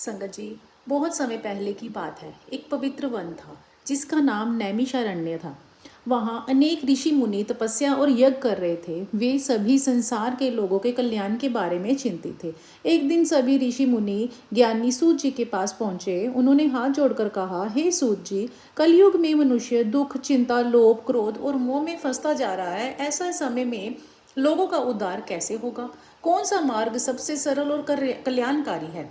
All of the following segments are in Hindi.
संगत जी, बहुत समय पहले की बात है। एक पवित्र वन था जिसका नाम नैमिषारण्य था। वहाँ अनेक ऋषि मुनि तपस्या और यज्ञ कर रहे थे। वे सभी संसार के लोगों के कल्याण के बारे में चिंतित थे। एक दिन सभी ऋषि मुनि ज्ञानी सूत जी के पास पहुंचे। उन्होंने हाथ जोड़कर कहा, हे सूत जी, कलयुग में मनुष्य दुख, चिंता, लोभ, क्रोध और मोह में फंसता जा रहा है। ऐसा समय में लोगों का उद्धार कैसे होगा? कौन सा मार्ग सबसे सरल और कल्याणकारी है?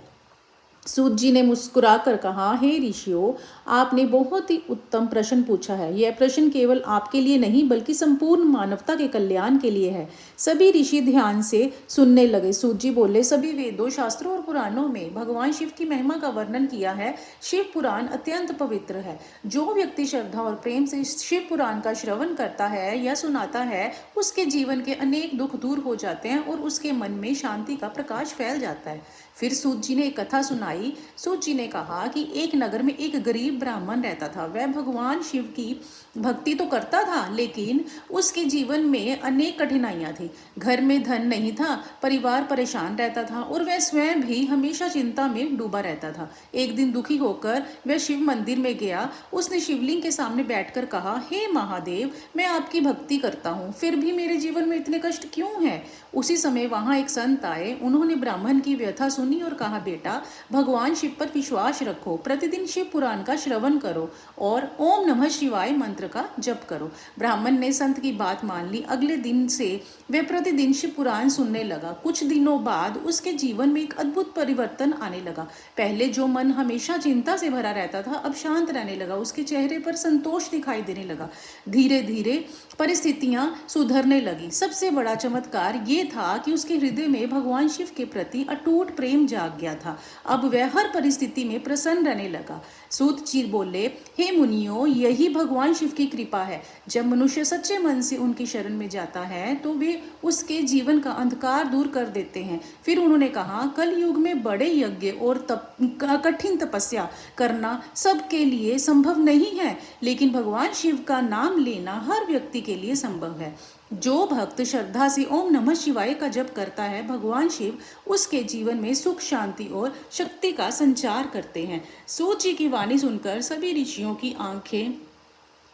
सूत जी ने मुस्कुरा कर कहा, हे ऋषियों, आपने बहुत ही उत्तम प्रश्न पूछा है। यह प्रश्न केवल आपके लिए नहीं बल्कि संपूर्ण मानवता के कल्याण के लिए है। सभी ऋषि ध्यान से सुनने लगे। सूत जी बोले, सभी वेदों, शास्त्रों और पुराणों में भगवान शिव की महिमा का वर्णन किया है। शिव पुराण अत्यंत पवित्र है। जो व्यक्ति श्रद्धा और प्रेम से शिव पुराण का श्रवण करता है या सुनाता है, उसके जीवन के अनेक दुख दूर हो जाते हैं और उसके मन में शांति का प्रकाश फैल जाता है। फिर सूत जी ने एक कथा सुनाई। सूत जी ने कहा कि एक नगर में एक गरीब ब्राह्मण रहता था। वह भगवान शिव की भक्ति तो करता था, लेकिन उसके जीवन में अनेक कठिनाइयां थी। घर में धन नहीं था, परिवार परेशान रहता था और वह स्वयं भी हमेशा चिंता में डूबा रहता था। एक दिन दुखी होकर वह शिव मंदिर में गया। उसने शिवलिंग के सामने बैठकर कहा, हे महादेव, मैं आपकी भक्ति करता हूँ, फिर भी मेरे जीवन में इतने कष्ट क्यों हैं? उसी समय वहां एक संत आए। उन्होंने ब्राह्मण की व्यथा सुनी और कहा, बेटा, भगवान शिव पर विश्वास रखो, प्रतिदिन शिव पुराण का श्रवण करो और ओम नमः शिवाय मंत्र का जप करो। ब्राह्मण ने संत की बात मान ली। अगले दिन से वह प्रतिदिन शिव पुराण सुनने लगा। कुछ दिनों बाद उसके जीवन में एक अद्भुत परिवर्तन आने लगा। पहले जो मन हमेशा चिंता से भरा रहता था, अब शांत रहने लगा। उसके चेहरे पर संतोष दिखाई देने लगा। धीरे धीरे परिस्थितियां सुधरने लगी। सबसे बड़ा चमत्कार ये था कि उसके हृदय में भगवान शिव के प्रति अटूट प्रेम जाग गया था। अब वह हर परिस्थिति में प्रसन्न रहने लगा। सूत जी बोले, हे मुनियों, यही भगवान शिव की कृपा है। जब मनुष्य सच्चे मन से उनकी शरण में जाता है तो वे उसके जीवन का अंधकार दूर कर देते हैं। फिर उन्होंने कहा, कल युग में बड़े यज्ञ और कठिन तपस्या करना सबके लिए संभव नहीं है, लेकिन भगवान शिव का नाम लेना हर व्यक्ति के लिए संभव है। जो भक्त श्रद्धा से ओम नमः शिवाय का जप करता है, भगवान शिव उसके जीवन में सुख, शांति और शक्ति का संचार करते हैं। सूत जी की वाणी सुनकर सभी ऋषियों की आंखें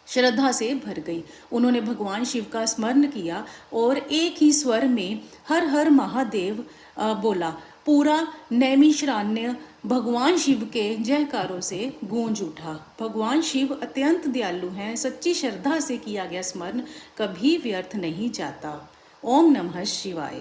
श्रद्धा से भर गई। उन्होंने भगवान शिव का स्मरण किया और एक ही स्वर में हर हर महादेव बोला। पूरा नैमिषारण्य भगवान शिव के जयकारों से गूंज उठा। भगवान शिव अत्यंत दयालु हैं। सच्ची श्रद्धा से किया गया स्मरण कभी व्यर्थ नहीं जाता। ओम नमः शिवाय।